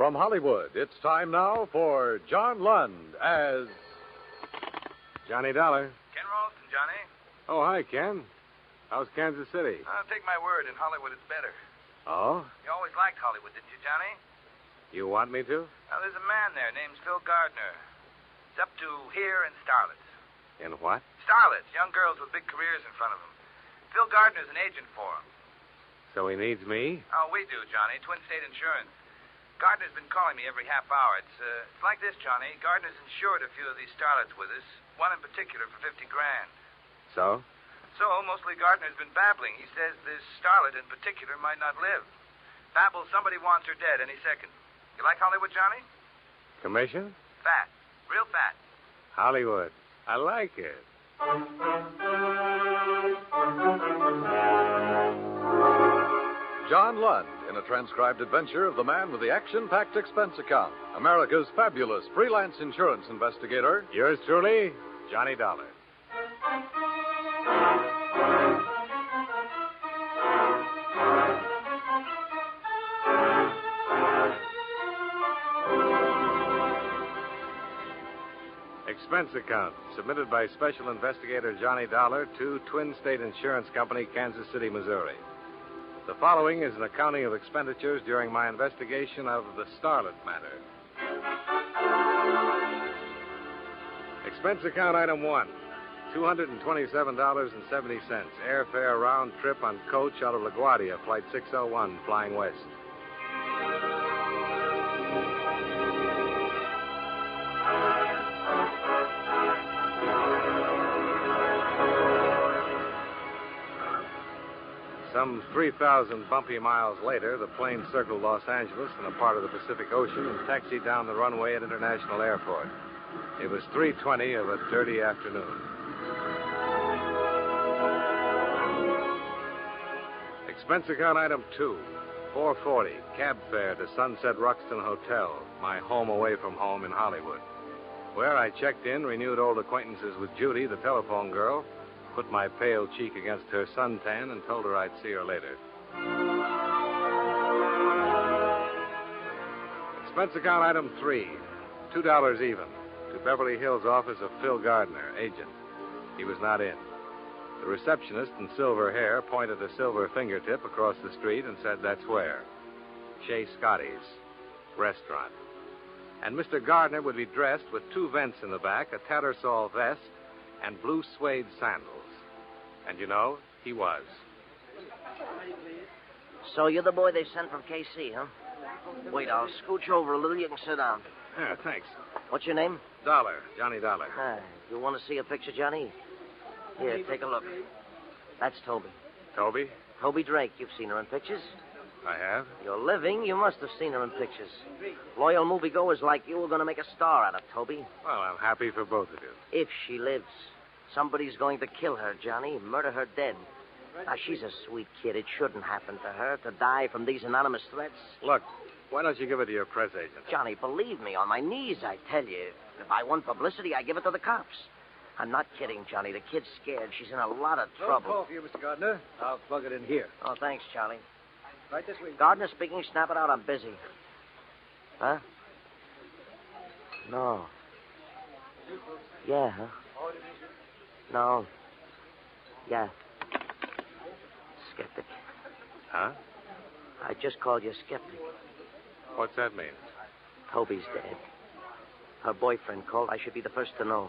From Hollywood, it's time now for John Lund as Johnny Dollar. Ken Ralston, Johnny. Oh, hi, Ken. How's Kansas City? Take my word, in Hollywood it's better. Oh? You always liked Hollywood, didn't you, Johnny? You want me to? Now, there's a man there named Phil Gardner. He's up to here in Starlet. In what? Starlets, young girls with big careers in front of them. Phil Gardner's an agent for them. So he needs me? Oh, we do, Johnny. Twin State Insurance. Gardner's been calling me every half hour. It's like this, Johnny. Gardner's insured a few of these starlets with us. One in particular for $50,000. So? So, mostly Gardner's been babbling. He says this starlet in particular might not live. Babbles somebody wants her dead any second. You like Hollywood, Johnny? Commission? Fat. Real fat. Hollywood. I like it. John Lund in a transcribed adventure of the man with the action-packed expense account, America's fabulous freelance insurance investigator. Yours truly, Johnny Dollar. Expense account submitted by Special Investigator Johnny Dollar to Twin State Insurance Company, Kansas City, Missouri. The following is an accounting of expenditures during my investigation of the Starlet matter. Expense account item 1, $227.70, airfare round trip on coach out of LaGuardia, flight 601, flying west. Some 3,000 bumpy miles later, the plane circled Los Angeles in a part of the Pacific Ocean and taxied down the runway at International Airport. It was 3:20 of a dirty afternoon. Expense account item 2, $440, cab fare to Sunset Ruxton Hotel, my home away from home in Hollywood, where I checked in, renewed old acquaintances with Judy, the telephone girl, put my pale cheek against her suntan, and told her I'd see her later. Expense account item 3, $2 even, to Beverly Hills office of Phil Gardner, agent. He was not in. The receptionist in silver hair pointed a silver fingertip across the street and said that's where. Chez Scotty's restaurant. And Mr. Gardner would be dressed with 2 vents in the back, a tattersall vest, and blue suede sandals. And you know, he was. So you're the boy they sent from KC, huh? Wait, I'll scooch over a little. You can sit down. Yeah, thanks. What's your name? Dollar, Johnny Dollar. You want to see a picture, Johnny? Here, take a look. That's Toby. Toby? Toby Drake. You've seen her in pictures. I have. You're living. You must have seen her in pictures. Loyal moviegoers like you are going to make a star out of Toby. Well, I'm happy for both of you. If she lives. Somebody's going to kill her, Johnny. Murder her dead. Now, she's a sweet kid. It shouldn't happen to her to die from these anonymous threats. Look, why don't you give it to your press agent? Johnny, believe me, on my knees, I tell you. If I want publicity, I give it to the cops. I'm not kidding, Johnny. The kid's scared. She's in a lot of trouble. Call for you, Mr. Gardner. I'll plug it in here. Oh, thanks, Charlie. Right this way. Gardner speaking. Snap it out. I'm busy. Huh? No. Yeah, huh? No. Yeah. Skeptic. Huh? I just called you skeptic. What's that mean? Toby's dead. Her boyfriend called. I should be the first to know.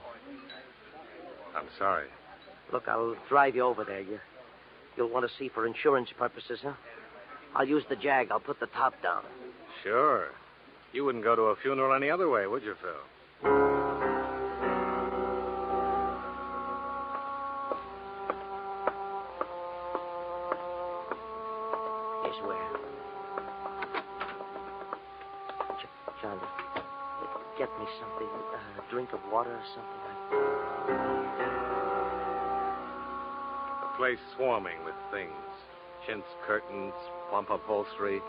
I'm sorry. Look, I'll drive you over there. You'll want to see for insurance purposes, huh? I'll use the Jag. I'll put the top down. Sure. You wouldn't go to a funeral any other way, would you, Phil? Here's where. John, get me something, a drink of water or something like that. The place swarming with things. Chintz curtains, plump upholstery,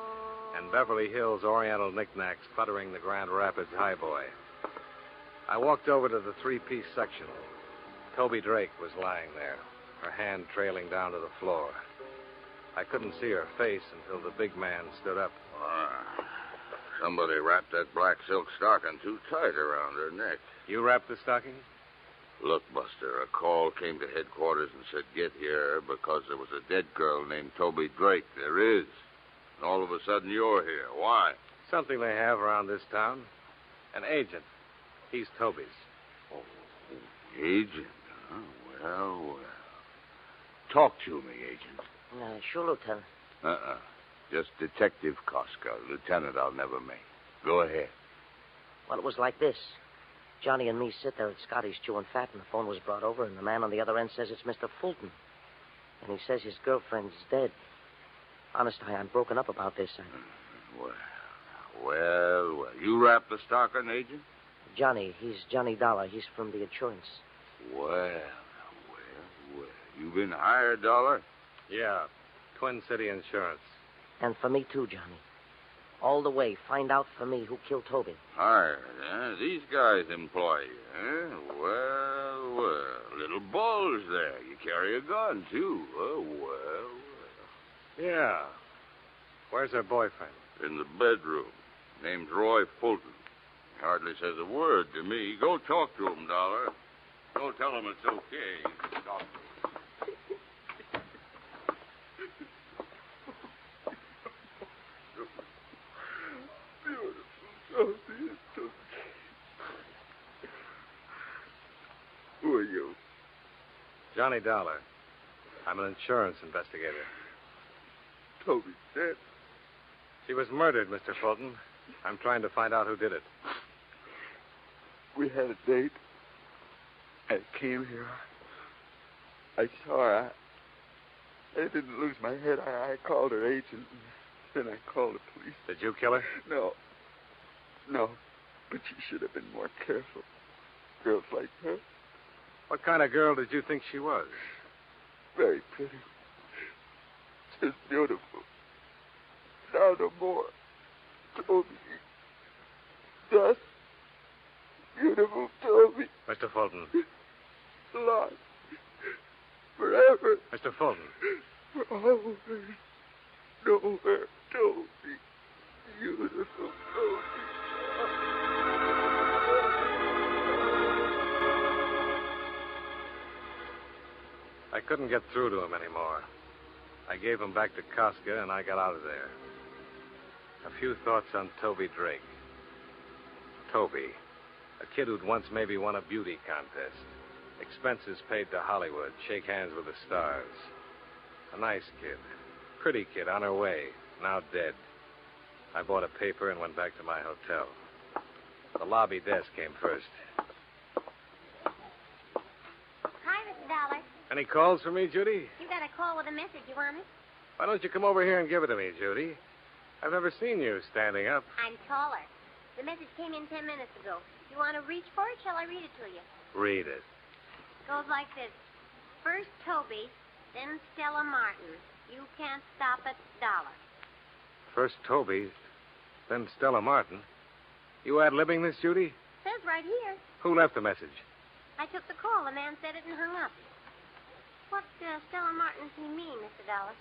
and Beverly Hills Oriental knickknacks cluttering the Grand Rapids highboy. I walked over to the 3-piece section. Toby Drake was lying there, her hand trailing down to the floor. I couldn't see her face until the big man stood up. Somebody wrapped that black silk stocking too tight around her neck. You wrapped the stocking? Look, Buster, a call came to headquarters and said get here because there was a dead girl named Toby Drake. There is. And all of a sudden you're here. Why? Something they have around this town. An agent. He's Toby's. Oh, agent? Huh? Well. Talk to me, agent. Sure, Lieutenant. Just Detective Koska. Lieutenant, I'll never make. Go ahead. Well, it was like this. Johnny and me sit there at Scotty's chewing fat, and the phone was brought over, and the man on the other end says it's Mr. Fulton. And he says his girlfriend's dead. Honest, I'm broken up about this. Well. You wrapped the stocking, agent? Johnny. He's Johnny Dollar. He's from the insurance. Well. You been hired, Dollar? Yeah. Twin City Insurance. And for me, too, Johnny. All the way. Find out for me who killed Toby. Hired, huh? These guys employ you, huh? Well. Little balls there. You carry a gun, too. Oh, well. Yeah. Where's her boyfriend? In the bedroom. Name's Roy Fulton. Hardly says a word to me. Go talk to him, Dollar. Go tell him it's okay. Talk to him. Who are you? Johnny Dollar. I'm an insurance investigator. Toby's dead. She was murdered, Mr. Fulton. I'm trying to find out who did it. We had a date. I came here. I saw her. I didn't lose my head. I called her agent, and then I called the police. Did you kill her? No. But she should have been more careful. Girls like her. What kind of girl did you think she was? Very pretty. Just beautiful. Now no more. Toby. Just beautiful Toby. Mr. Fulton. Lost. Forever. Mr. Fulton. For always. Nowhere. Toby. Beautiful Toby. I couldn't get through to him anymore. I gave him back to Koska, and I got out of there. A few thoughts on Toby Drake. Toby, a kid who'd once maybe won a beauty contest. Expenses paid to Hollywood, shake hands with the stars. A nice kid. Pretty kid on her way, now dead. I bought a paper and went back to my hotel. The lobby desk came first. Hi, Mr. Dollar. Any calls for me, Judy? You got a call with a message. You want it? Why don't you come over here and give it to me, Judy? I've never seen you standing up. I'm taller. The message came in 10 minutes ago. You want to reach for it? Shall I read it to you? Read it. Goes like this. First Toby, then Stella Martin. You can't stop it, Dollar. First Toby, then Stella Martin. You ad-libbing this, Judy? Says right here. Who left the message? I took the call. The man said it and hung up. What Stella Martin does he mean, Mr. Dollar?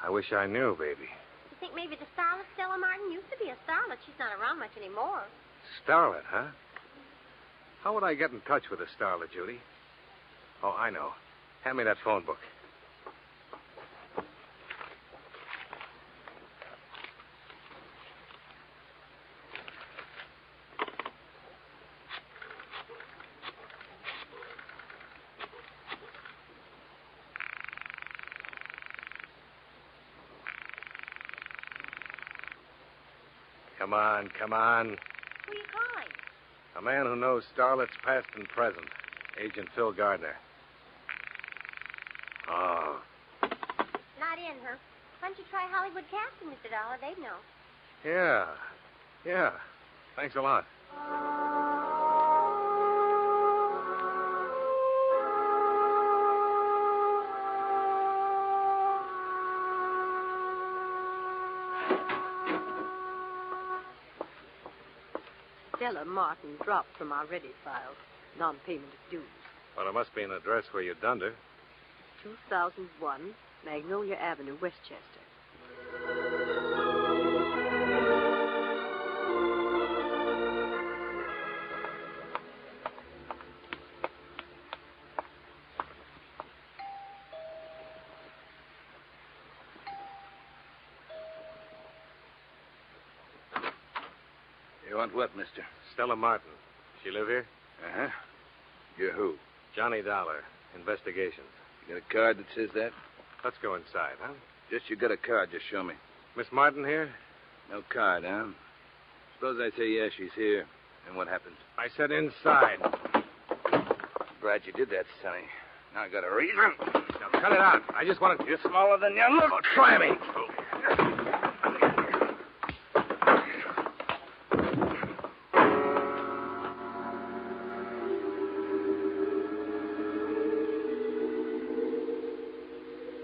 I wish I knew, baby. You think maybe the starlet Stella Martin used to be a starlet? She's not around much anymore. Starlet, huh? How would I get in touch with a starlet, Judy? Oh, I know. Hand me that phone book. Come on. Who are you calling? A man who knows starlets past and present. Agent Phil Gardner. Oh. Not in, huh? Why don't you try Hollywood casting, Mr. Dollar? They'd know. Yeah. Thanks a lot. Stella Martin dropped from our ready file. Non-payment of dues. Well, there must be an address where you dunned her. 2001 Magnolia Avenue, Westchester. You want what, mister? Stella Martin. She live here? Uh-huh. You're who? Johnny Dollar. Investigations. You got a card that says that? Let's go inside, huh? Just you got a card. Just show me. Miss Martin here? No card, huh? Suppose I say yes, she's here. And what happens? I said inside. Glad you did that, Sonny. Now I got a reason. Now cut it out. I just want to... You're smaller than you look. Try me.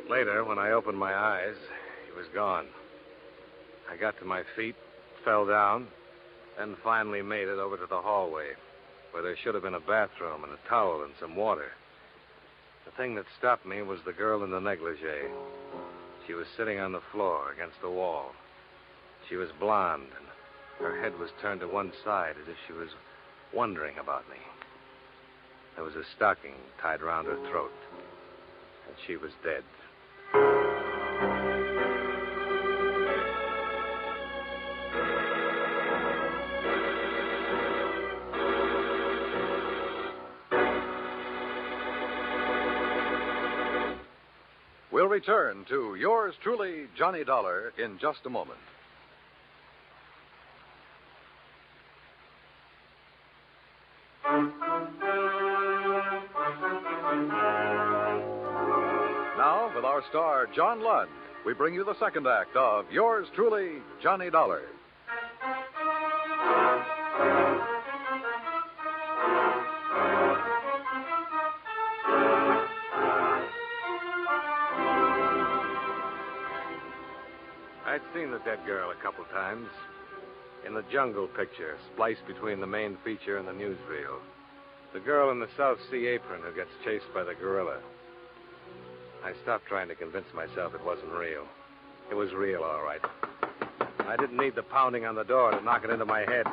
Later, when I opened my eyes, he was gone. I got to my feet, fell down, then finally made it over to the hallway, where there should have been a bathroom and a towel and some water. The thing that stopped me was the girl in the negligee. She was sitting on the floor against the wall. She was blonde, and her head was turned to one side as if she was wondering about me. There was a stocking tied around her throat, and she was dead. We'll return to yours truly, Johnny Dollar, in just a moment. Now, with our star, John Lund, we bring you the second act of yours truly, Johnny Dollar. I'd seen the dead girl a couple times. In the jungle picture, spliced between the main feature and the newsreel. The girl in the South Sea apron who gets chased by the gorilla. I stopped trying to convince myself it wasn't real. It was real, all right. I didn't need the pounding on the door to knock it into my head.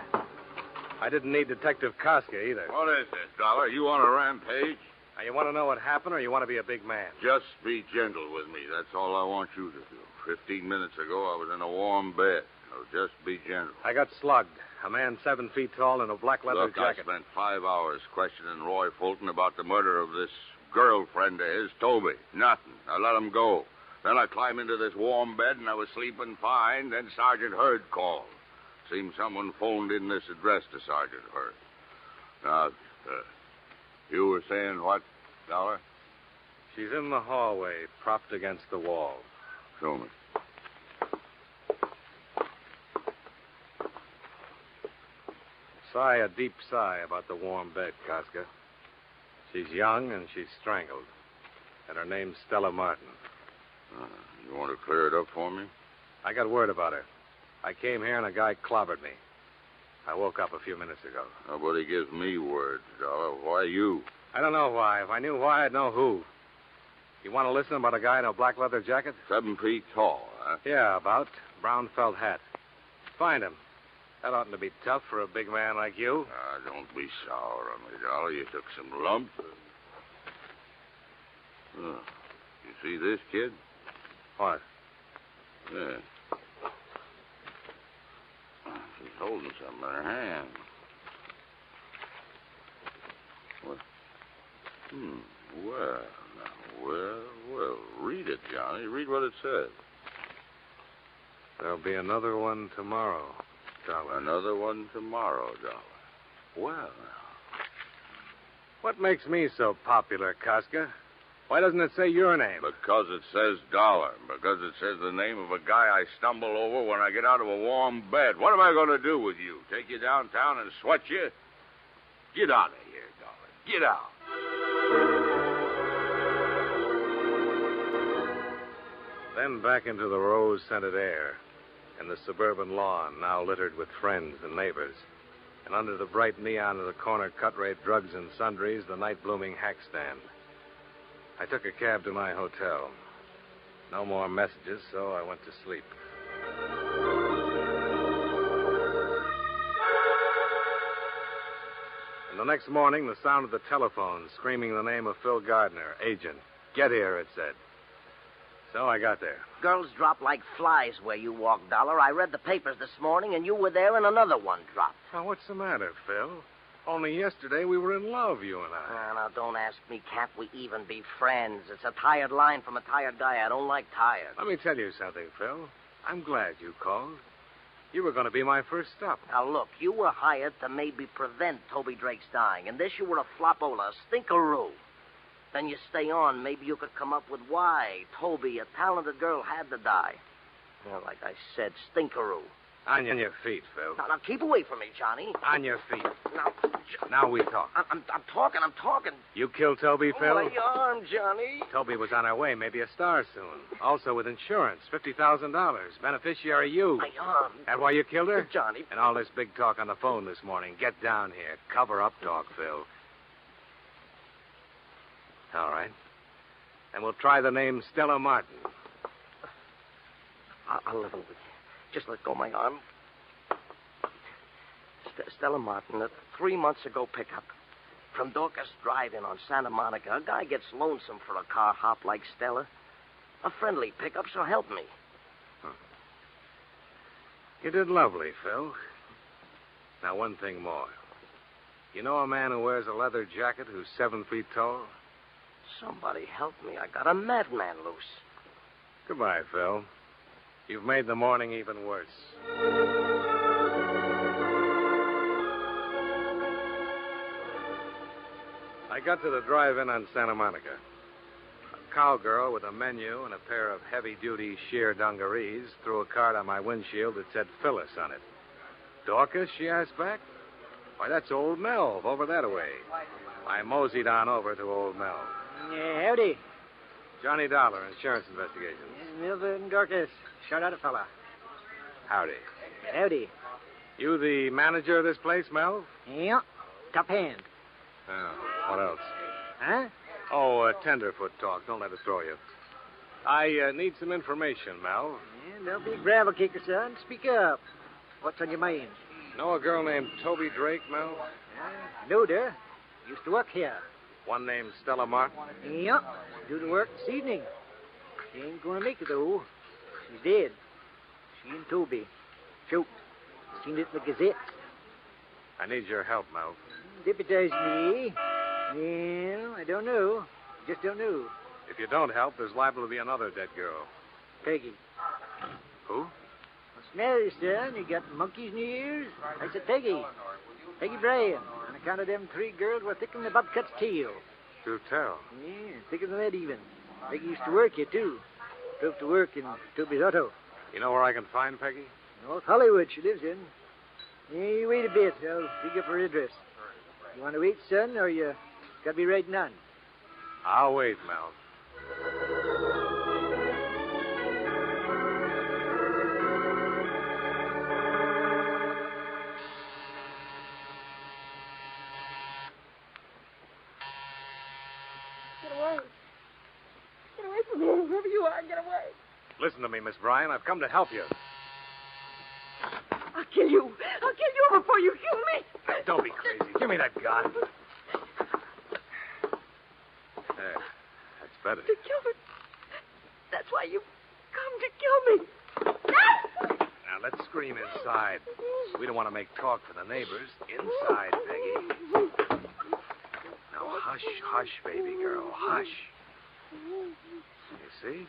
I didn't need Detective Koska either. What is this, Dollar? You on a rampage? Now, you want to know what happened, or you want to be a big man? Just be gentle with me. That's all I want you to do. 15 minutes ago, I was in a warm bed. So just be gentle. I got slugged. A man 7 feet tall in a black leather Look, jacket. I spent 5 hours questioning Roy Fulton about the murder of this girlfriend of his, Toby. Nothing. I let him go. Then I climbed into this warm bed, and I was sleeping fine. Then Sergeant Hurd called. Seems someone phoned in this address to Sergeant Hurd. Now, you were saying what, Dollar? She's in the hallway, propped against the wall. Show me. Sigh a deep sigh about the warm bed, Koska. She's young and she's strangled. And her name's Stella Martin. You want to clear it up for me? I got word about her. I came here and a guy clobbered me. I woke up a few minutes ago. Nobody gives me word, Dollar. Why you? I don't know why. If I knew why, I'd know who. You want to listen about a guy in a black leather jacket? 7 feet tall, huh? Yeah, about. Brown felt hat. Find him. That oughtn't to be tough for a big man like you. Don't be sour on me, Dollar. You took some lump. You see this, kid? What? Yeah. She's holding something in her hand. What? Well, now, well. Read it, Johnny. Read what it says. There'll be another one tomorrow, Dollar. Another one tomorrow, Dollar. Well, now. What makes me so popular, Koska? Why doesn't it say your name? Because it says Dollar. Because it says the name of a guy I stumble over when I get out of a warm bed. What am I going to do with you? Take you downtown and sweat you? Get out of here, Dollar. Get out. Then back into the rose-scented air, and the suburban lawn now littered with friends and neighbors, and under the bright neon of the corner cut-rate drugs and sundries, the night-blooming hack stand. I took a cab to my hotel. No more messages, so I went to sleep. And the next morning, the sound of the telephone screaming the name of Phil Gardner, agent. Get here, it said. So I got there. Girls drop like flies where you walk, Dollar. I read the papers this morning, and you were there, and another one dropped. Now, what's the matter, Phil? Only yesterday we were in love, you and I. Now, don't ask me. Can't we even be friends? It's a tired line from a tired guy. I don't like tired. Let me tell you something, Phil. I'm glad you called. You were going to be my first stop. Now, look, you were hired to maybe prevent Toby Drake's dying, and this you were a flopola, a stinkeroo. Then you stay on, maybe you could come up with why Toby, a talented girl, had to die. Well, like I said, stinkeroo. On your feet, Phil. Now, keep away from me, Johnny. On your feet. Now, Now we talk. I'm talking. You killed Toby, Phil? My arm, Johnny. Toby was on our way, maybe a star soon. Also with insurance, $50,000. Beneficiary you. My arm. That why you killed her? Johnny. And all this big talk on the phone this morning. Get down here. Cover up talk, Phil. All right. And we'll try the name Stella Martin. I'll level with you. Just let go of my arm. Stella Martin, a 3 months ago pickup. From Dorcas Drive-In on Santa Monica. A guy gets lonesome for a car hop like Stella. A friendly pickup, so help me. You did lovely, Phil. Now, one thing more. You know a man who wears a leather jacket who's 7 feet tall? Somebody help me. I got a madman loose. Goodbye, Phil. You've made the morning even worse. I got to the drive-in on Santa Monica. A cowgirl with a menu and a pair of heavy-duty sheer dungarees threw a card on my windshield that said Phyllis on it. Dorcas, she asked back. Why, that's old Melv over that way. I moseyed on over to old Melv. Howdy. Johnny Dollar, Insurance Investigations. Milva and Dorcas. Shout out a fella. Howdy. Howdy. You the manager of this place, Melv? Yeah. Top hand. Oh, what else? Huh? Oh, tenderfoot talk. Don't let it throw you. I need some information, Melv. Yeah, don't be a gravel kicker, son. Speak up. What's on your mind? Know a girl named Toby Drake, Melv? Knowed her. Used to work here. One named Stella Martin? Yeah. Do the work this evening. She ain't gonna make it, though. She's dead. She and Toby. Shoot. Seen it in the Gazette. I need your help, Melv. Deputize me. Well, I don't know. Just don't know. If you don't help, there's liable to be another dead girl. Peggy. Who? What's the matter, son? You got monkeys in your ears? I said Peggy. Peggy Bryan. On account of them 3 girls were thicker than the bobcat's tail. Do tell. Yeah, thicker than that even. Peggy used to work here, too. Drove to work in Toby's auto. You know where I can find Peggy? North Hollywood she lives in. Yeah, you wait a bit. I'll dig up her address. You want to wait, son, or you got to be riding on? I'll wait, Melv. Get away. Get away from me, whoever you are. Get away. Listen to me, Miss Bryan. I've come to help you. I'll kill you. I'll kill you before you kill me. Now, don't be crazy. Give me that gun. There. That's better. To kill me. That's why you come to kill me. Now, let's scream inside. We don't want to make talk for the neighbors. Inside, Peggy. Now, hush, hush, baby girl. Hush. You see?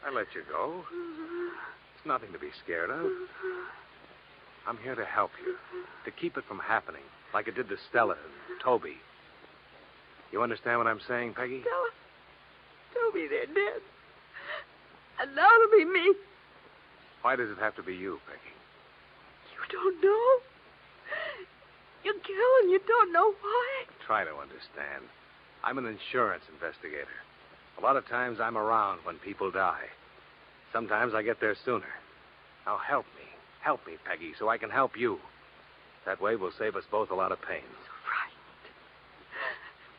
I let you go. It's nothing to be scared of. I'm here to help you. To keep it from happening, like it did to Stella and Toby. You understand what I'm saying, Peggy? Stella. Toby, they're dead. And now it'll be me. Why does it have to be you, Peggy? You don't know? You kill and you don't know why? Try to understand. I'm an insurance investigator. A lot of times I'm around when people die. Sometimes I get there sooner. Now help me. Help me, Peggy, so I can help you. That way we'll save us both a lot of pain. So frightened.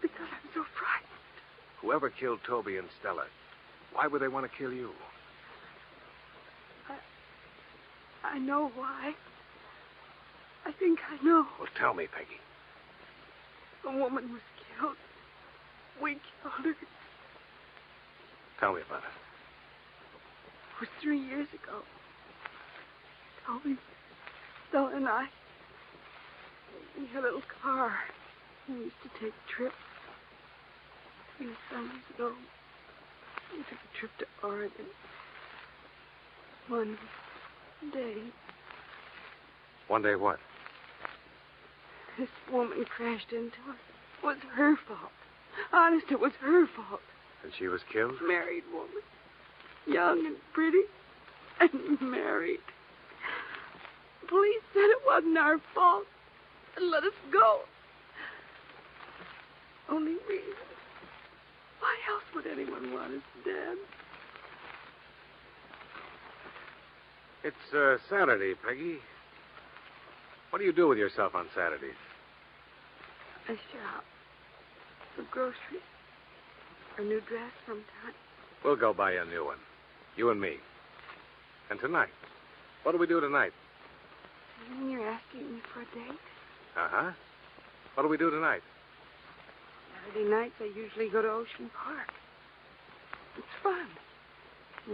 Because I'm so frightened. Whoever killed Toby and Stella, why would they want to kill you? I know why. I think I know. Well, tell me, Peggy. A woman was killed. We killed her. Tell me about it. was 3 years ago. Toby, Stella, and I, we had a little car. We used to take trips. 3 summers ago, we took a trip to Oregon. One day, One day what? this woman crashed into us. It was her fault. Honest, it was her fault. And she was killed? Married woman. Young and pretty. And married. The police said it wasn't our fault. And let us go. Only reason. Why else would anyone want us dead? It's Saturday, Peggy. What do you do with yourself on Saturdays? I shop. For groceries. A new dress sometime. We'll go buy you a new one. You and me. And tonight? What do we do tonight? You mean you're asking me for a date? Uh-huh. What do we do tonight? Saturday nights I usually go to Ocean Park. It's fun.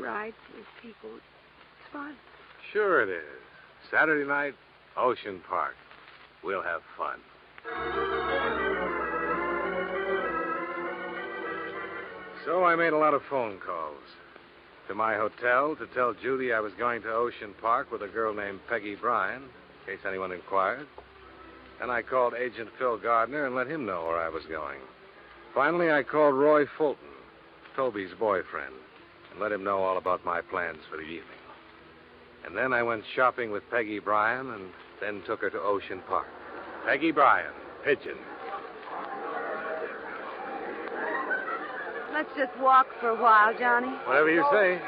Rides with people. It's fun. Sure it is. Saturday night, Ocean Park. We'll have fun. So I made a lot of phone calls. To my hotel to tell Judy I was going to Ocean Park with a girl named Peggy Bryan, in case anyone inquired. Then I called Agent Phil Gardner and let him know where I was going. Finally, I called Roy Fulton, Toby's boyfriend, and let him know all about my plans for the evening. And then I went shopping with Peggy Bryan and then took her to Ocean Park. Peggy Bryan, Pigeon. Let's just walk for a while, Johnny. Whatever you say.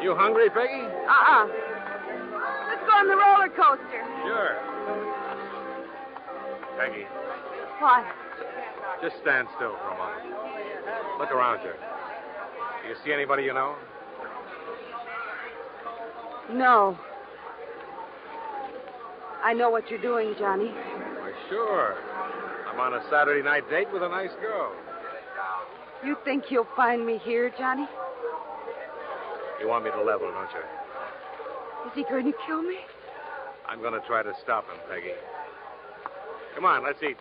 You hungry, Peggy? Let's go on the roller coaster. Sure. Peggy, What? just stand still for a moment. Look around you. Do you see anybody you know? No. I know what you're doing, Johnny. Why, sure. I'm on a Saturday night date with a nice girl. You think you'll find me here, Johnny? You want me to level, don't you? Is he going to kill me? I'm going to try to stop him, Peggy. Come on, let's eat.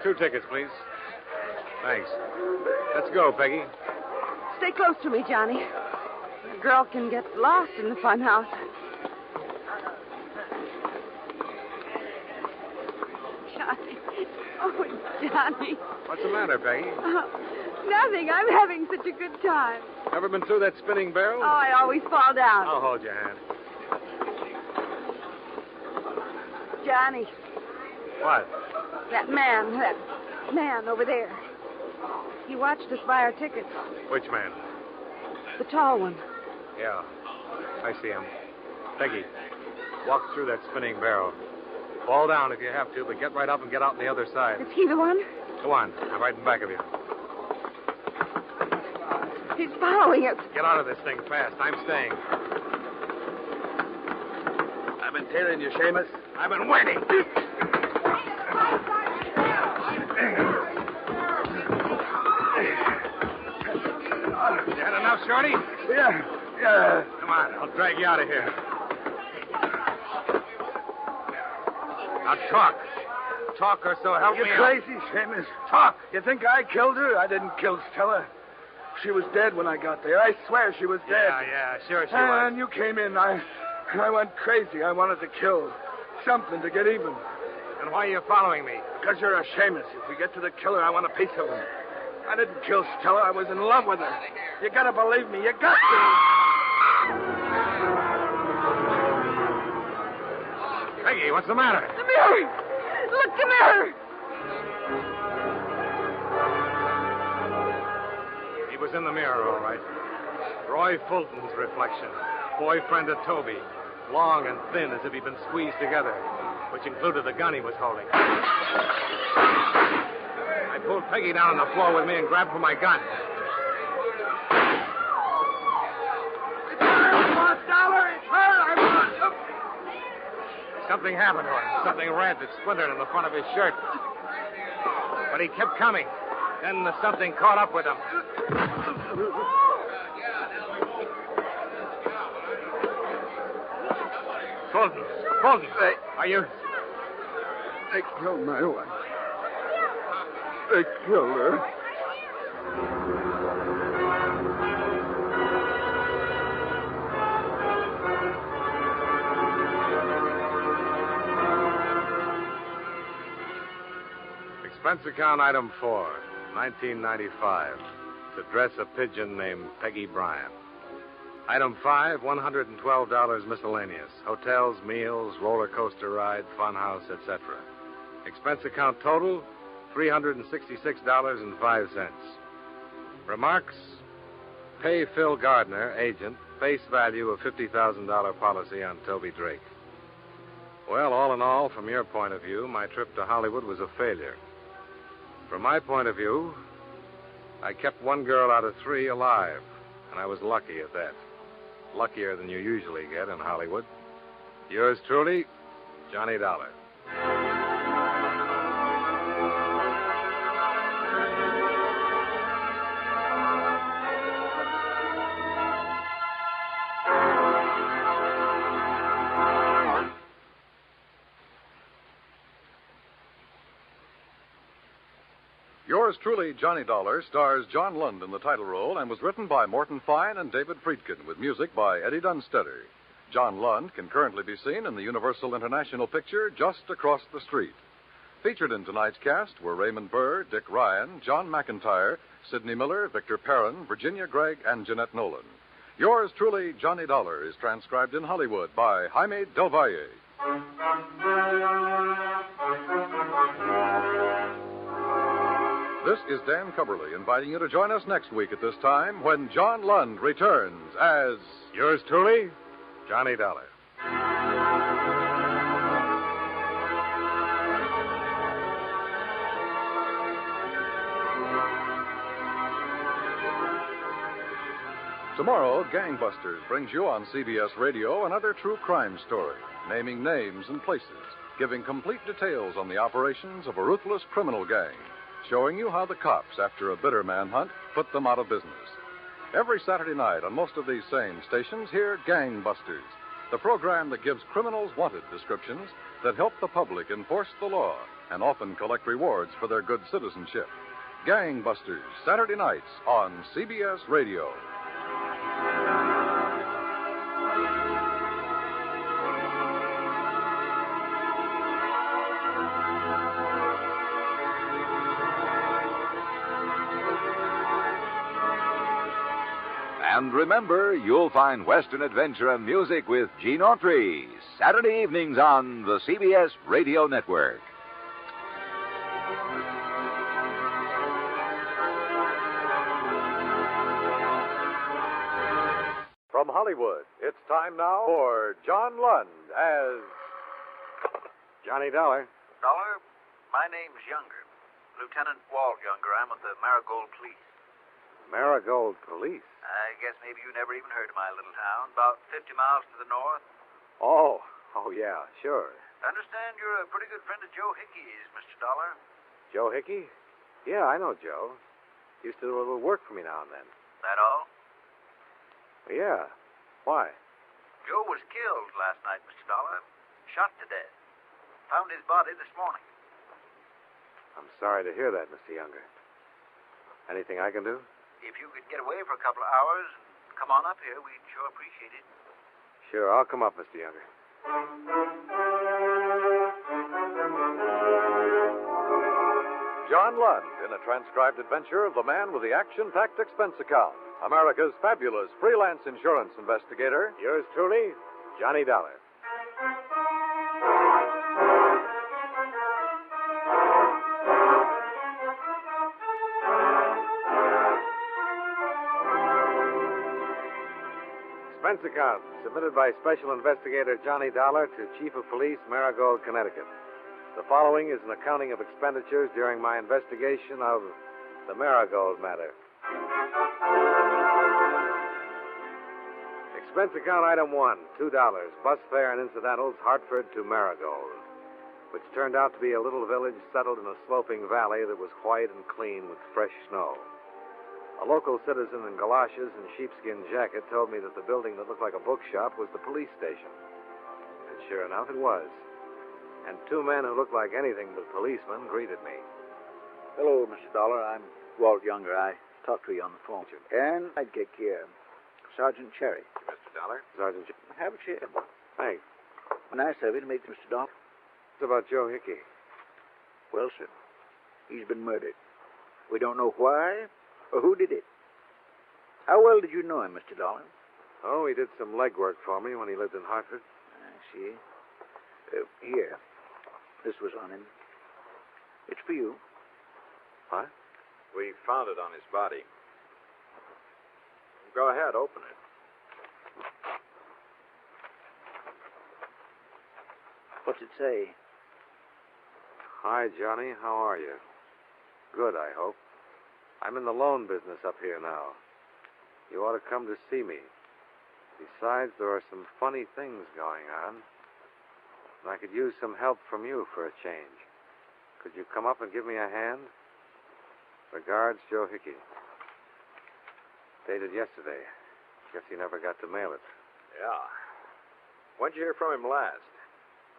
Two tickets, please. Thanks. Let's go, Peggy. Stay close to me, Johnny. A girl can get lost in the fun house. Johnny. Oh, Johnny. What's the matter, Peggy? Nothing. I'm having such a good time. Ever been through that spinning barrel? Oh, I always fall down. I'll hold your hand. Johnny, What? that man over there. He watched us buy our tickets. Which man? The tall one. Yeah, I see him. Peggy, walk through that spinning barrel. Fall down if you have to, but get right up and get out on the other side. Is he the one? Go on. I'm right in back of you. He's following us. Get out of this thing fast. I'm staying. I've been tailing you, Seamus. I've been waiting. You had enough, Shorty? Yeah. Come on, I'll drag you out of here. Now talk. Talk or so help You're me crazy, Seamus. Talk. You think I killed her? I didn't kill Stella. She was dead when I got there. I swear she was dead. Yeah, sure she And was. you came in. I went crazy. I wanted to kill. Something to get even. And why are you following me? Because you're a Seamus. If we get to the killer, I want a piece of him. I didn't kill Stella. I was in love with her. You gotta believe me. You got to. Peggy, what's the matter? The mirror! Look, the mirror! He was in the mirror, all right. Roy Fulton's reflection. Boyfriend of Toby. Long and thin as if he'd been squeezed together, which included the gun he was holding. I pulled Peggy down on the floor with me and grabbed for my gun. Something happened to him. Something red that splintered in the front of his shirt. But he kept coming. Then the something caught up with him. Fulton. Fulton. Are you... They killed my wife. They killed her. Expense account item 4, 1995. To dress a pigeon named Peggy Bryant. Item 5, $112 miscellaneous. Hotels, meals, roller coaster ride, funhouse, etc. Expense account total, $366.05. Remarks, pay Phil Gardner, agent, face value of $50,000 policy on Toby Drake. Well, all in all, from your point of view, my trip to Hollywood was a failure. From my point of view, I kept one girl out of 3 alive, and I was lucky at that. Luckier than you usually get in Hollywood. Yours truly, Johnny Dollar. Yours truly, Johnny Dollar, stars John Lund in the title role and was written by Morton Fine and David Friedkin with music by Eddie Dunstetter. John Lund can currently be seen in the Universal International picture Just Across the Street. Featured in tonight's cast were Raymond Burr, Dick Ryan, John McIntyre, Sidney Miller, Victor Perrin, Virginia Gregg, and Jeanette Nolan. Yours truly, Johnny Dollar, is transcribed in Hollywood by Jaime Del Valle. This is Dan Cubberly inviting you to join us next week at this time when John Lund returns as... Yours truly, Johnny Dollar. Tomorrow, Gangbusters brings you on CBS Radio another true crime story, naming names and places, giving complete details on the operations of a ruthless criminal gang, showing you how the cops, after a bitter manhunt, put them out of business. Every Saturday night on most of these same stations, hear Gangbusters, the program that gives criminals wanted descriptions that help the public enforce the law and often collect rewards for their good citizenship. Gangbusters, Saturday nights on CBS Radio. And remember, you'll find Western adventure and music with Gene Autry, Saturday evenings on the CBS Radio Network. From Hollywood, it's time now for John Lund as... Johnny Dollar. Dollar, my name's Younger. Lieutenant Walt Younger. I'm with the Marigold Police. Marigold Police? I guess maybe you never even heard of my little town. About 50 miles to the north. Oh, yeah, sure. I understand you're a pretty good friend of Joe Hickey's, Mr. Dollar. Joe Hickey? Yeah, I know Joe. Used to do a little work for me now and then. That all? Yeah. Why? Joe was killed last night, Mr. Dollar. Shot to death. Found his body this morning. I'm sorry to hear that, Mr. Younger. Anything I can do? If you could get away for a couple of hours and come on up here, we'd sure appreciate it. Sure, I'll come up, Mr. Younger. John Lund in a transcribed adventure of the man with the action-packed expense account, America's fabulous freelance insurance investigator. Yours truly, Johnny Dollar. Expense account submitted by Special Investigator Johnny Dollar to Chief of Police, Marigold, Connecticut. The following is an accounting of expenditures during my investigation of the Marigold matter. Expense account item 1, $2. Bus fare and incidentals, Hartford to Marigold, which turned out to be a little village settled in a sloping valley that was white and clean with fresh snow. A local citizen in galoshes and sheepskin jacket told me that the building that looked like a bookshop was the police station. And sure enough, it was. And two men who looked like anything but policemen greeted me. Hello, Mr. Dollar. I'm Walt Younger. I talked to you on the phone. And I'd kick here. Sergeant Cherry. Mr. Dollar? Sergeant Cherry. Have a chair. Thanks. Nice of you to meet Mr. Dollar. It's about Joe Hickey. Well, sir, he's been murdered. We don't know why or who did it. How well did you know him, Mr. Dollar? Oh, he did some legwork for me when he lived in Hartford. I see. Here. This was on him. It's for you. What? We found it on his body. Go ahead, open it. What's it say? Hi, Johnny. How are you? Good, I hope. I'm in the loan business up here now. You ought to come to see me. Besides, there are some funny things going on. And I could use some help from you for a change. Could you come up and give me a hand? Regards, Joe Hickey. Dated yesterday. Guess he never got to mail it. Yeah. When'd you hear from him last?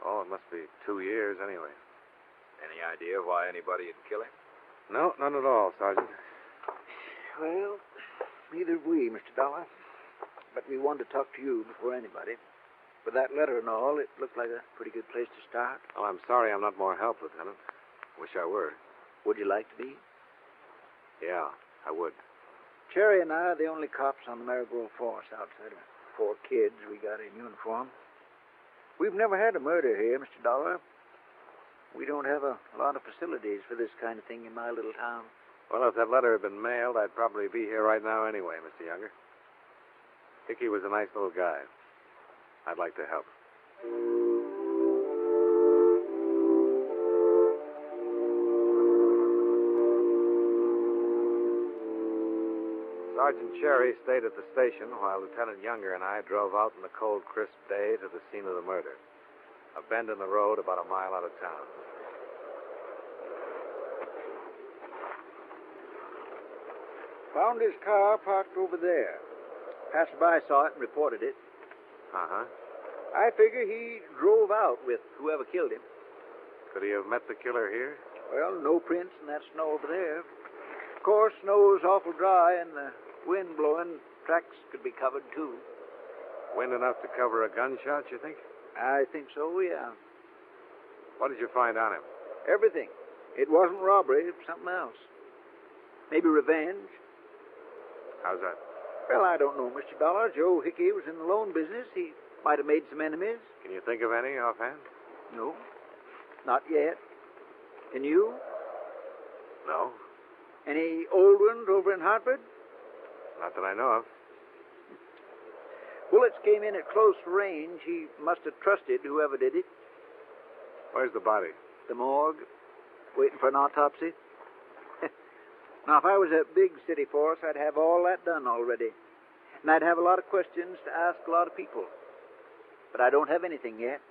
Oh, it must be 2 years anyway. Any idea why anybody would kill him? No, none at all, Sergeant. Well, neither have we, Mr. Dollar. But we wanted to talk to you before anybody. With that letter and all, it looked like a pretty good place to start. Well, I'm sorry I'm not more help, Lieutenant. Wish I were. Would you like to be? Yeah, I would. Cherry and I are the only cops on the Marigold force outside of 4 kids we got in uniform. We've never had a murder here, Mr. Dollar. We don't have a lot of facilities for this kind of thing in my little town. Well, if that letter had been mailed, I'd probably be here right now anyway, Mr. Younger. Hickey was a nice little guy. I'd like to help. Sergeant Cherry stayed at the station while Lieutenant Younger and I drove out in the cold, crisp day to the scene of the murder. A bend in the road about a mile out of town. Found his car parked over there. Passerby saw it and reported it. Uh-huh. I figure he drove out with whoever killed him. Could he have met the killer here? Well, no prints in that snow over there. Of course, snow's awful dry and the wind blowing. Tracks could be covered, too. Wind enough to cover a gunshot, you think? I think so, yeah. What did you find on him? Everything. It wasn't robbery, it was something else. Maybe revenge. How's that? Well, I don't know, Mr. Dollar. Joe Hickey was in the loan business. He might have made some enemies. Can you think of any offhand? No, not yet. Can you? No. Any old ones over in Hartford? Not that I know of. Bullets came in at close range. He must have trusted whoever did it. Where's the body? The morgue. Waiting for an autopsy. Now, if I was a big city force, I'd have all that done already. And I'd have a lot of questions to ask a lot of people. But I don't have anything yet.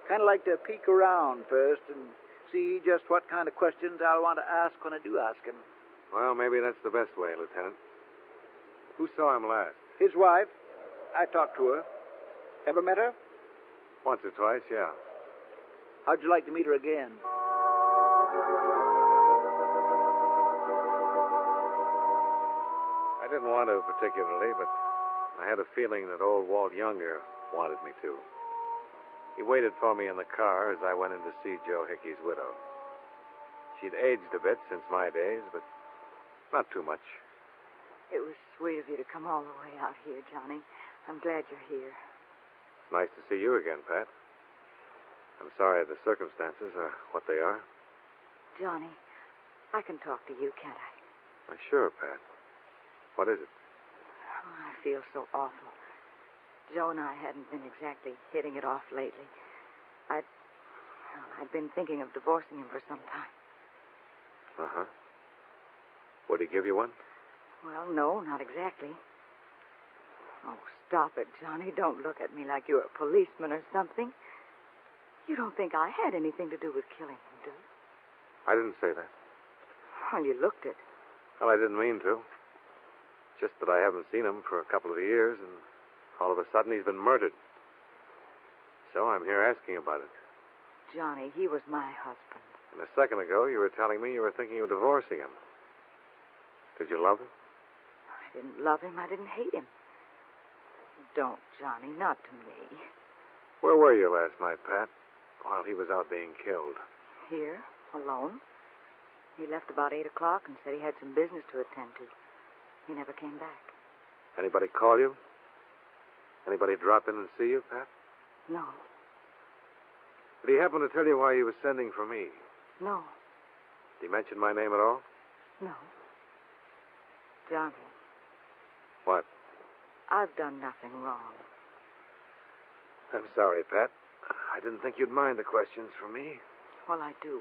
Kind of like to peek around first and see just what kind of questions I'll want to ask when I do ask him. Well, maybe that's the best way, Lieutenant. Who saw him last? His wife. I talked to her. Ever met her? Once or twice, yeah. How'd you like to meet her again? I didn't want to particularly, but I had a feeling that old Walt Younger wanted me to. He waited for me in the car as I went in to see Joe Hickey's widow. She'd aged a bit since my days, but not too much. It was sweet of you to come all the way out here, Johnny. I'm glad you're here. Nice to see you again, Pat. I'm sorry the circumstances are what they are. Johnny, I can talk to you, can't I? Why, sure, Pat. What is it? Oh, I feel so awful. Joe and I hadn't been exactly hitting it off lately. I'd been thinking of divorcing him for some time. Uh-huh. Would he give you one? Well, no, not exactly. Oh, stop it, Johnny. Don't look at me like you're a policeman or something. You don't think I had anything to do with killing him, do you? I didn't say that. Well, you looked it. Well, I didn't mean to. Just that I haven't seen him for a couple of years, and all of a sudden he's been murdered. So I'm here asking about it. Johnny, he was my husband. And a second ago, you were telling me you were thinking of divorcing him. Did you love him? I didn't love him. I didn't hate him. Don't, Johnny, not to me. Where were you last night, Pat, while he was out being killed? Here, alone. He left about 8 o'clock and said he had some business to attend to. He never came back. Anybody call you? Anybody drop in and see you, Pat? No. Did he happen to tell you why he was sending for me? No. Did he mention my name at all? No. Johnny. What? I've done nothing wrong. I'm sorry, Pat. I didn't think you'd mind the questions from me. Well, I do.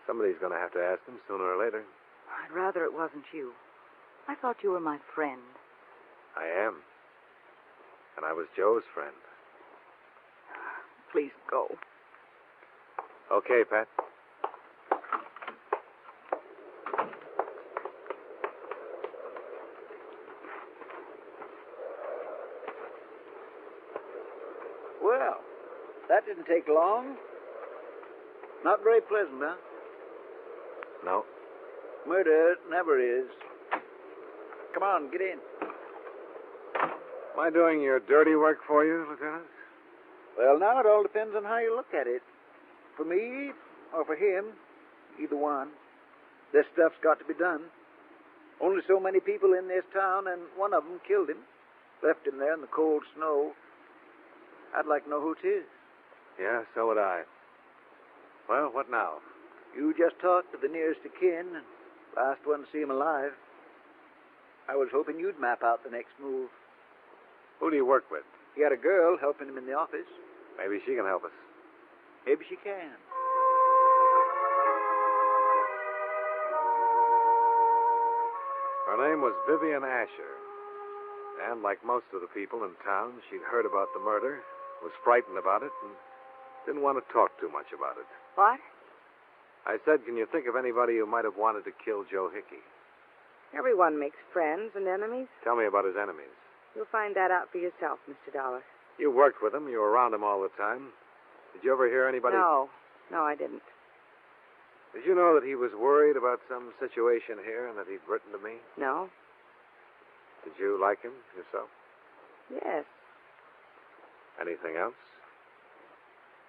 Somebody's going to have to ask them sooner or later. I'd rather it wasn't you. I thought you were my friend. I am. And I was Joe's friend. Please go. Okay, Pat. Well, that didn't take long. Not very pleasant, huh? No. Murder never is. Come on, get in. Am I doing your dirty work for you, Lieutenant? Well, now it all depends on how you look at it. For me, or for him, either one. This stuff's got to be done. Only so many people in this town, and one of them killed him. Left him there in the cold snow. I'd like to know who 'tis. Yeah, so would I. Well, what now? You just talked to the nearest of kin, and last one to see him alive. I was hoping you'd map out the next move. Who do you work with? You got a girl helping him in the office. Maybe she can help us. Maybe she can. Her name was Vivian Asher. And like most of the people in town, she'd heard about the murder, was frightened about it, and didn't want to talk too much about it. What? I said, can you think of anybody who might have wanted to kill Joe Hickey? Everyone makes friends and enemies. Tell me about his enemies. You'll find that out for yourself, Mr. Dollar. You worked with him. You were around him all the time. Did you ever hear anybody... No, I didn't. Did you know that he was worried about some situation here and that he'd written to me? No. Did you like him yourself? Yes. Anything else?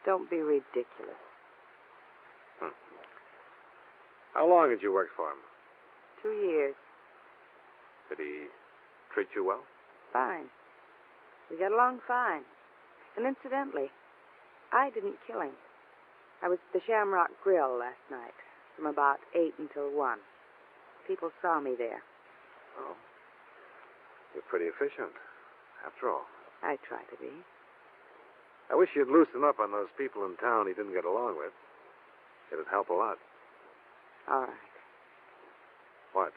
Don't be ridiculous. How long did you work for him? 2 years. Did he treat you well? Fine. We got along fine. And incidentally, I didn't kill him. I was at the Shamrock Grill last night, from about 8 until 1. People saw me there. Oh. You're pretty efficient, after all. I try to be. I wish you'd loosen up on those people in town he didn't get along with. It'd help a lot. All right. What?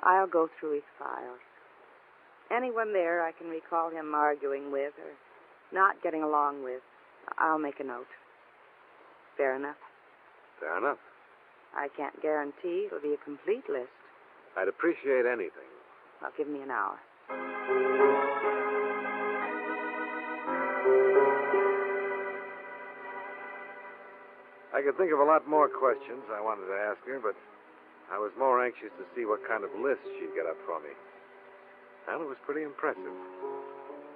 I'll go through his files. Anyone there I can recall him arguing with or not getting along with, I'll make a note. Fair enough? Fair enough. I can't guarantee it'll be a complete list. I'd appreciate anything. Well, give me an hour. I could think of a lot more questions I wanted to ask her, but I was more anxious to see what kind of list she'd get up for me. And it was pretty impressive.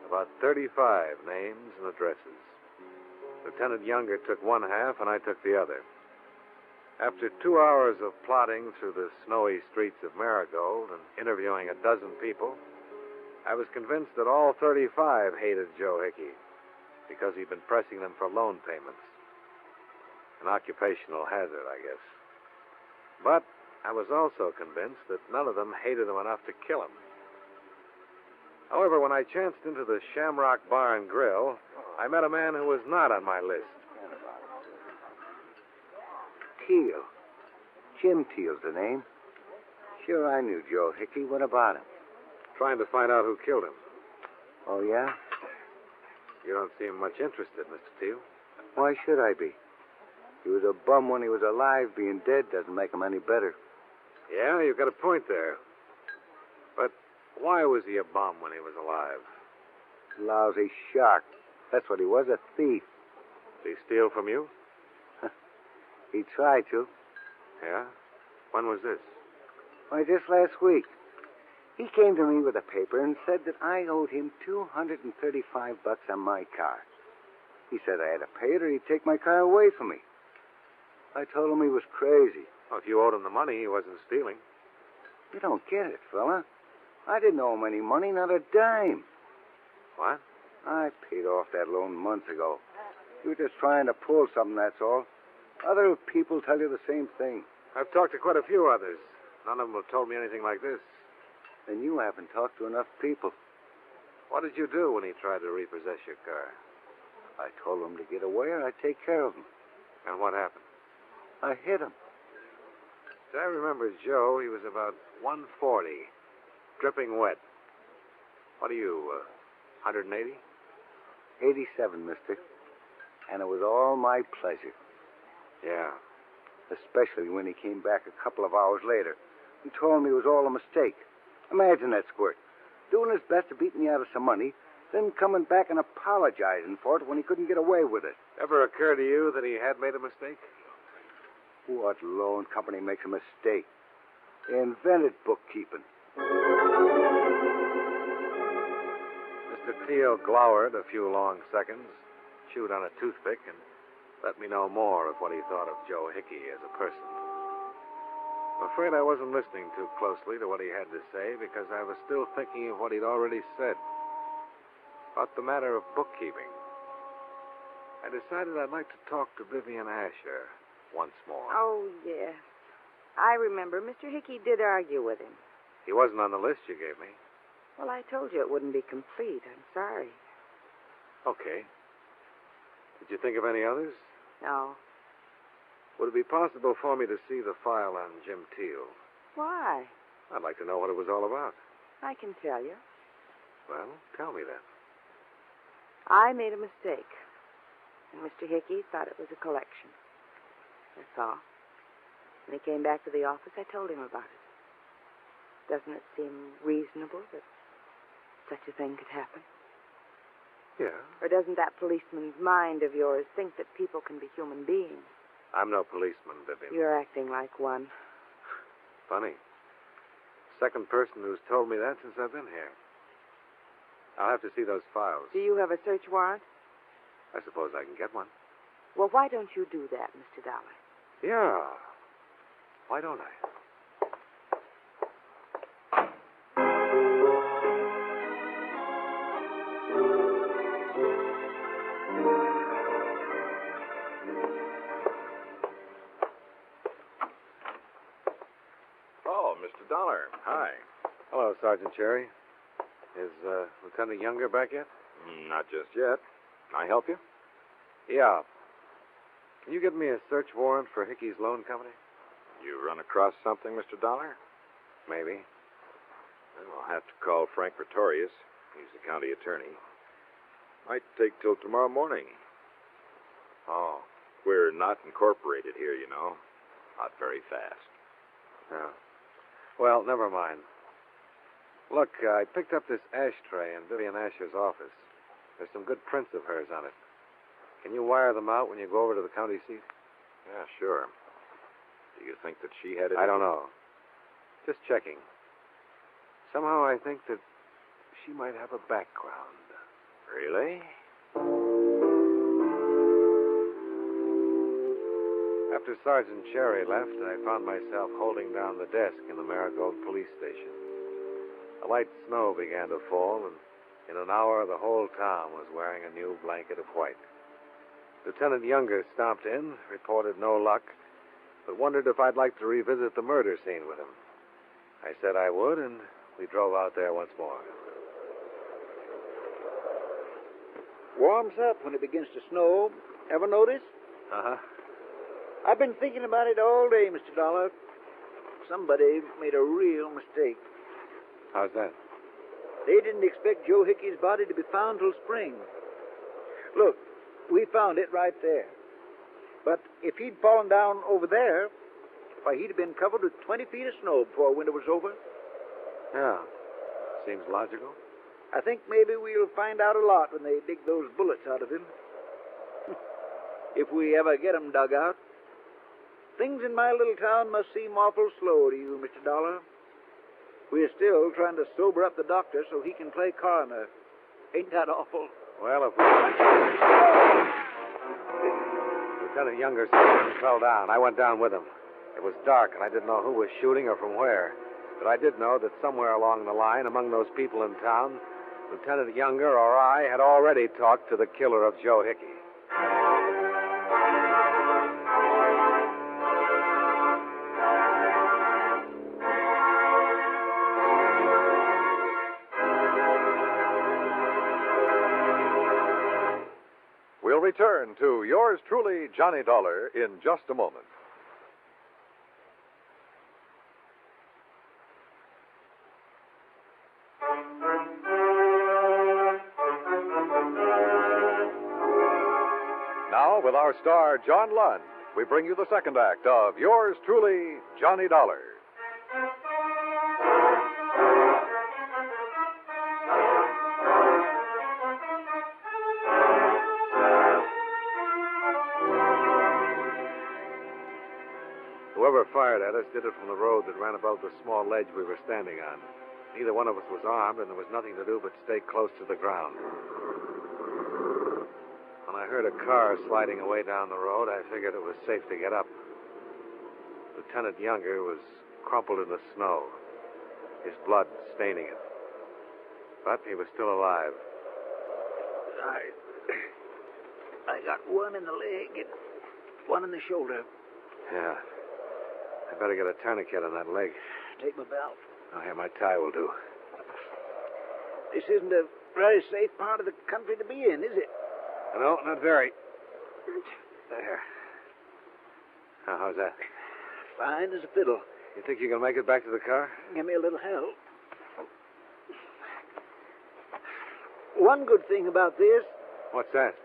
About 35 names and addresses. Lieutenant Younger took one half, and I took the other. After 2 hours of plodding through the snowy streets of Marigold and interviewing a dozen people, I was convinced that all 35 hated Joe Hickey because he'd been pressing them for loan payments. An occupational hazard, I guess. But I was also convinced that none of them hated him enough to kill him. However, when I chanced into the Shamrock Bar and Grill, I met a man who was not on my list. Teal. Jim Teal's the name. Sure, I knew Joe Hickey. What about him? Trying to find out who killed him. Oh, yeah? You don't seem much interested, Mr. Teal. Why should I be? He was a bum when he was alive. Being dead doesn't make him any better. Yeah, you've got a point there. But why was he a bum when he was alive? Lousy shark. That's what he was, a thief. Did he steal from you? He tried to. Yeah? When was this? Why, just last week. He came to me with a paper and said that I owed him $235 on my car. He said I had to pay it or he'd take my car away from me. I told him he was crazy. Well, if you owed him the money, he wasn't stealing. You don't get it, fella. I didn't owe him any money, not a dime. What? I paid off that loan months ago. You were just trying to pull something, that's all. Other people tell you the same thing. I've talked to quite a few others. None of them have told me anything like this. Then you haven't talked to enough people. What did you do when he tried to repossess your car? I told him to get away or I'd take care of him. And what happened? I hit him. As I remember Joe, he was about 140, dripping wet. What are you, 180? 87, mister. And it was all my pleasure. Yeah. Especially when he came back a couple of hours later and told me it was all a mistake. Imagine that squirt. Doing his best to beat me out of some money, then coming back and apologizing for it when he couldn't get away with it. Ever occur to you that he had made a mistake? What loan company makes a mistake? They invented bookkeeping. Mr. Teal glowered a few long seconds, chewed on a toothpick, and let me know more of what he thought of Joe Hickey as a person. I'm afraid I wasn't listening too closely to what he had to say because I was still thinking of what he'd already said about the matter of bookkeeping. I decided I'd like to talk to Vivian Asher once more. Oh, yes. I remember Mr. Hickey did argue with him. He wasn't on the list you gave me. Well, I told you it wouldn't be complete. I'm sorry. Okay. Did you think of any others? No. Would it be possible for me to see the file on Jim Teal? Why? I'd like to know what it was all about. I can tell you. Well, tell me then. I made a mistake. And Mr. Hickey thought it was a collection. That's all. When he came back to the office, I told him about it. Doesn't it seem reasonable that such a thing could happen? Yeah. Or doesn't that policeman's mind of yours think that people can be human beings? I'm no policeman, Vivian. You're acting like one. Funny. Second person who's told me that since I've been here. I'll have to see those files. Do you have a search warrant? I suppose I can get one. Well, why don't you do that, Mr. Dollar? Yeah. Why don't I? Oh, Mr. Dollar. Hi. Hello, Sergeant Cherry. Is Lieutenant Younger back yet? Not just yet. Can I help you? Yeah. Can you get me a search warrant for Hickey's loan company? You run across something, Mr. Dollar? Maybe. Well, I'll have to call Frank Pretorius. He's the county attorney. Might take till tomorrow morning. Oh. We're not incorporated here, you know. Not very fast. Yeah. Well, never mind. Look, I picked up this ashtray in Vivian Asher's office. There's some good prints of hers on it. Can you wire them out when you go over to the county seat? Yeah, sure. Do you think that she had it? I don't know. Just checking. Somehow I think that she might have a background. Really? After Sergeant Cherry left, I found myself holding down the desk in the Marigold police station. A light snow began to fall, and in an hour the whole town was wearing a new blanket of white. Lieutenant Younger stomped in, reported no luck, but wondered if I'd like to revisit the murder scene with him. I said I would, and we drove out there once more. Warms up when it begins to snow. Ever notice? Uh-huh. I've been thinking about it all day, Mr. Dollar. Somebody made a real mistake. How's that? They didn't expect Joe Hickey's body to be found till spring. Look, we found it right there. But if he'd fallen down over there, why, he'd have been covered with 20 feet of snow before winter was over. Yeah. Seems logical. I think maybe we'll find out a lot when they dig those bullets out of him. If we ever get 'em dug out. Things in my little town must seem awful slow to you, Mr. Dollar. We're still trying to sober up the doctor so he can play coroner. Ain't that awful? Well, if we... Lieutenant Younger fell down. I went down with him. It was dark, and I didn't know who was shooting or from where. But I did know that somewhere along the line, among those people in town, Lieutenant Younger or I had already talked to the killer of Joe Hickey. We'll return to yours truly, Johnny Dollar, in just a moment. Now, with our star, John Lund, we bring you the second act of yours truly, Johnny Dollar. Whoever fired at us did it from the road that ran above the small ledge we were standing on. Neither one of us was armed, and there was nothing to do but stay close to the ground. When I heard a car sliding away down the road, I figured it was safe to get up. Lieutenant Younger was crumpled in the snow, his blood staining it. But he was still alive. I got one in the leg and one in the shoulder. Yeah. I better get a tourniquet on that leg. Take my belt. Oh, yeah, my tie will do. This isn't a very safe part of the country to be in, is it? No, not very. There. Now, how's that? Fine as a fiddle. You think you can make it back to the car? Give me a little help. One good thing about this, What's that?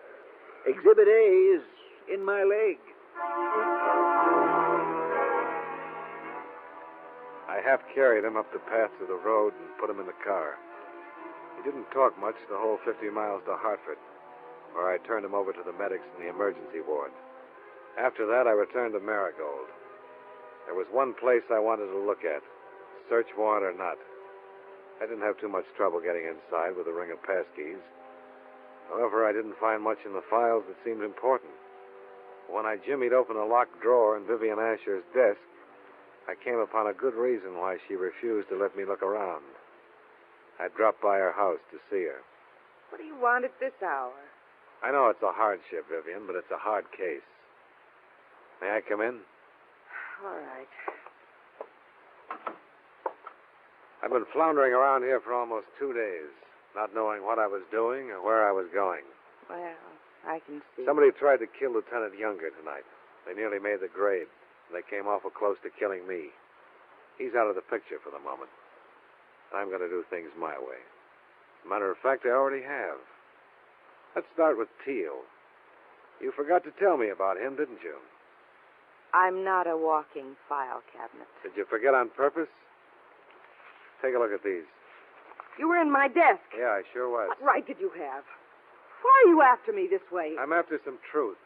Exhibit A is in my leg. I half carried him up the path to the road and put him in the car. He didn't talk much the whole 50 miles to Hartford, where I turned him over to the medics in the emergency ward. After that, I returned to Marigold. There was one place I wanted to look at, search warrant or not. I didn't have too much trouble getting inside with a ring of passkeys. However, I didn't find much in the files that seemed important. When I jimmied open a locked drawer in Vivian Asher's desk, I came upon a good reason why she refused to let me look around. I dropped by her house to see her. What do you want at this hour? I know it's a hardship, Vivian, but it's a hard case. May I come in? All right. I've been floundering around here for almost 2 days, not knowing what I was doing or where I was going. Well, I can see. Somebody tried to kill Lieutenant Younger tonight. They nearly made the grade. They came awful close to killing me. He's out of the picture for the moment. I'm going to do things my way. As a matter of fact, I already have. Let's start with Teal. You forgot to tell me about him, didn't you? I'm not a walking file cabinet. Did you forget on purpose? Take a look at these. You were in my desk. Yeah, I sure was. What right did you have? Why are you after me this way? I'm after some truth.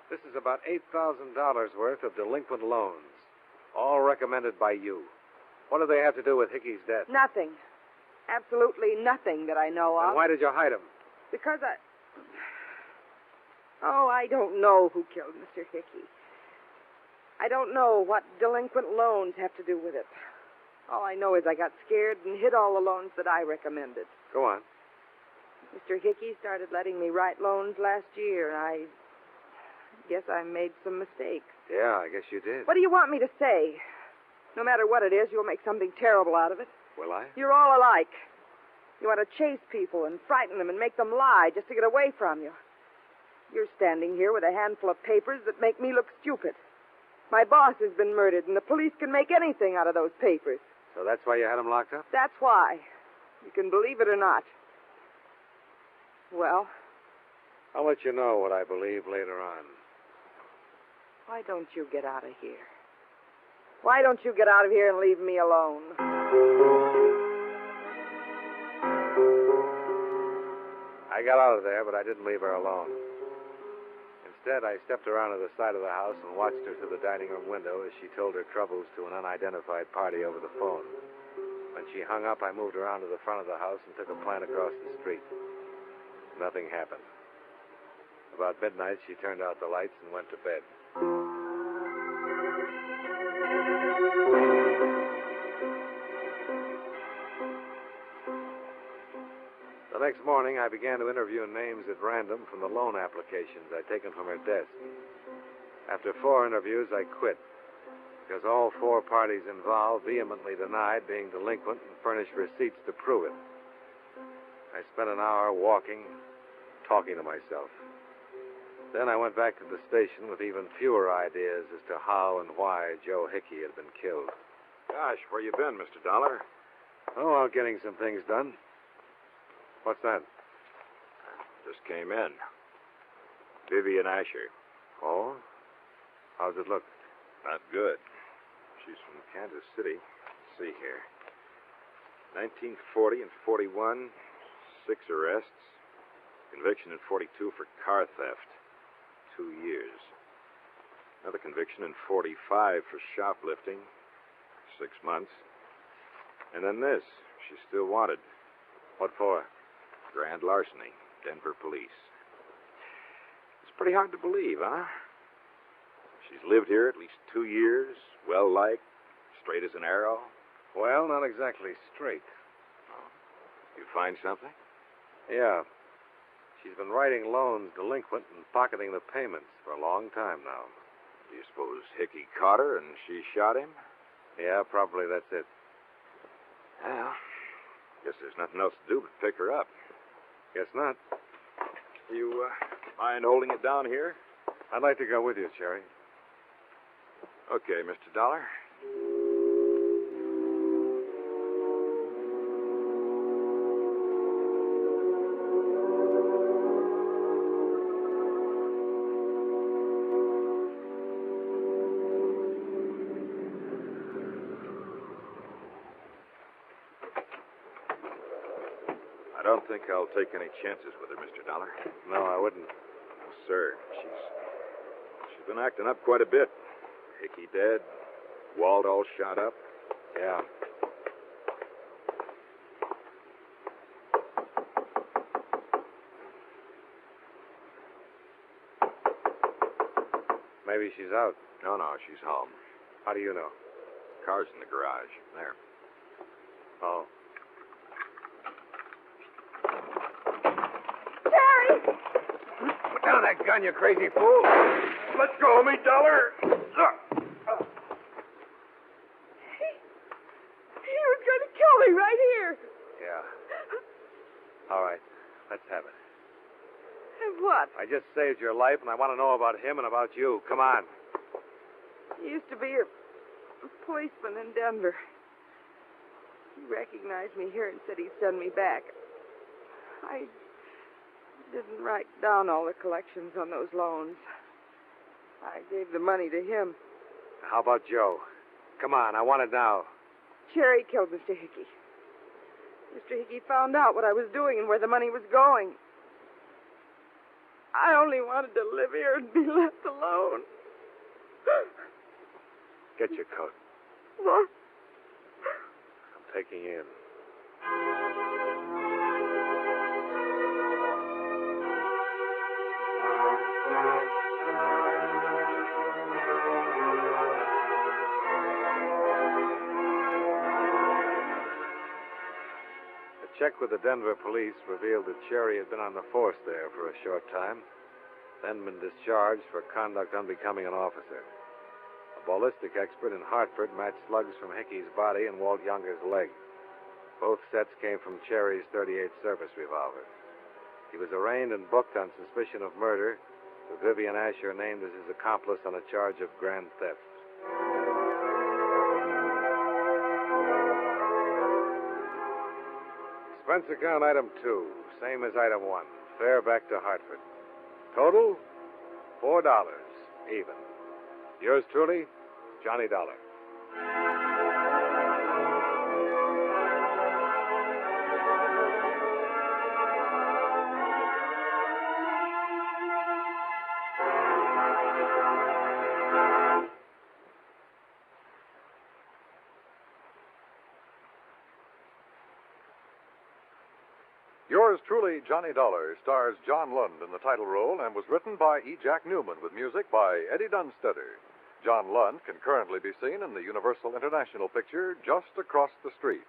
This is about $8,000 worth of delinquent loans, all recommended by you. What do they have to do with Hickey's death? Nothing. Absolutely nothing that I know of. And why did you hide them? Because I don't know who killed Mr. Hickey. I don't know what delinquent loans have to do with it. All I know is I got scared and hid all the loans that I recommended. Go on. Mr. Hickey started letting me write loans last year, and I guess I made some mistakes. Yeah, I guess you did. What do you want me to say? No matter what it is, you'll make something terrible out of it. Will I? You're all alike. You want to chase people and frighten them and make them lie just to get away from you. You're standing here with a handful of papers that make me look stupid. My boss has been murdered, and the police can make anything out of those papers. So that's why you had him locked up? That's why. You can believe it or not. Well, I'll let you know what I believe later on. why don't you get out of here? Why don't you get out of here and leave me alone? I got out of there, but I didn't leave her alone. Instead, I stepped around to the side of the house and watched her through the dining room window as she told her troubles to an unidentified party over the phone. When she hung up, I moved around to the front of the house and took a plant across the street. Nothing happened. About midnight, she turned out the lights and went to bed. The next morning, I began to interview names at random from the loan applications I'd taken from her desk. After 4 interviews, I quit, because all 4 parties involved vehemently denied being delinquent and furnished receipts to prove it. I spent an hour walking, talking to myself. Then I went back to the station with even fewer ideas as to how and why Joe Hickey had been killed. Gosh, where you been, Mr. Dollar? Oh, out getting some things done. What's that? Just came in. Vivian Asher. Oh? How's it look? Not good. She's from Kansas City. Let's see here. 1940 and 41, 6 arrests. Conviction in 42 for car theft. 2 years. Another conviction in 45 for shoplifting. 6 months. And then this. She's still wanted. What for? Grand larceny. Denver police. It's pretty hard to believe, huh? She's lived here at least 2 years. Well-liked. Straight as an arrow. Well, not exactly straight. Oh. You find something? Yeah. She's been writing loans delinquent and pocketing the payments for a long time now. Do you suppose Hickey caught her and she shot him? Yeah, probably that's it. Well, guess there's nothing else to do but pick her up. Guess not. You mind holding it down here? I'd like to go with you, Cherry. Okay, Mr. Dollar. I don't think I'll take any chances with her, Mr. Dollar. No, I wouldn't. No, sir. She's been acting up quite a bit. Hickey dead. Walt all shot up. Yeah. Maybe she's out. No, she's home. How do you know? Car's in the garage. There. Oh. Terry! Put down that gun, you crazy fool. Let go of me, Dollar. He was going to kill me right here. Yeah. All right. Let's have it. And what? I just saved your life, and I want to know about him and about you. Come on. He used to be a policeman in Denver. He recognized me here and said he'd send me back. I didn't write down all the collections on those loans. I gave the money to him. How about Joe? Come on, I want it now. Cherry killed Mr. Hickey. Mr. Hickey found out what I was doing and where the money was going. I only wanted to live here and be left alone. Get your coat. What? I'm taking you in. A check with the Denver police revealed that Cherry had been on the force there for a short time, then been discharged for conduct unbecoming an officer. A ballistic expert in Hartford matched slugs from Hickey's body and Walt Younger's leg. Both sets came from Cherry's .38 service revolver. He was arraigned and booked on suspicion of murder, with Vivian Asher named as his accomplice on a charge of grand theft. Expense account item 2, same as item 1. Fare back to Hartford. Total, $4, even. Yours truly, Johnny Dollar. Yours truly, Johnny Dollar, stars John Lund in the title role and was written by E. Jack Newman with music by Eddie Dunstetter. John Lund can currently be seen in the Universal International picture Just Across the Street.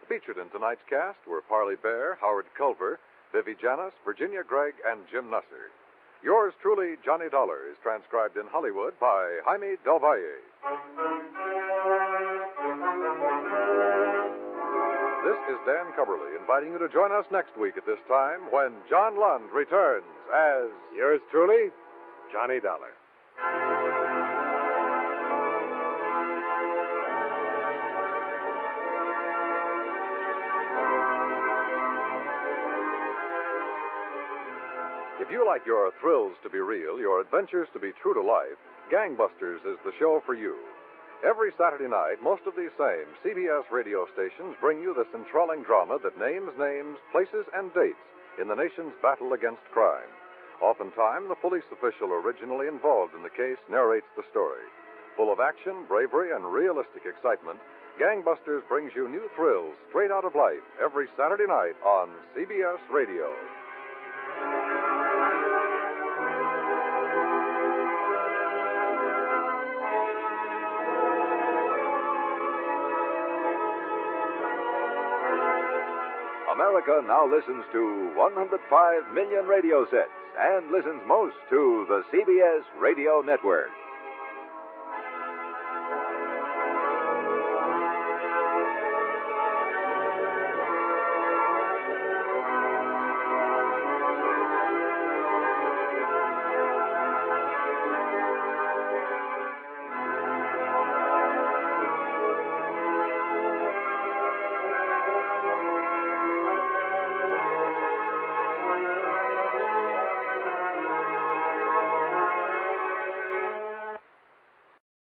Featured in tonight's cast were Parley Bear, Howard Culver, Vivi Janis, Virginia Gregg, and Jim Nusser. Yours truly, Johnny Dollar, is transcribed in Hollywood by Jaime Del Valle. This is Dan Cubberly inviting you to join us next week at this time when John Lund returns as... Yours truly, Johnny Dollar. If you like your thrills to be real, your adventures to be true to life, Gangbusters is the show for you. Every Saturday night, most of these same CBS radio stations bring you this enthralling drama that names names, places, and dates in the nation's battle against crime. Oftentimes, the police official originally involved in the case narrates the story. Full of action, bravery, and realistic excitement, Gangbusters brings you new thrills straight out of life every Saturday night on CBS Radio. America now listens to 105 million radio sets and listens most to the CBS Radio Network.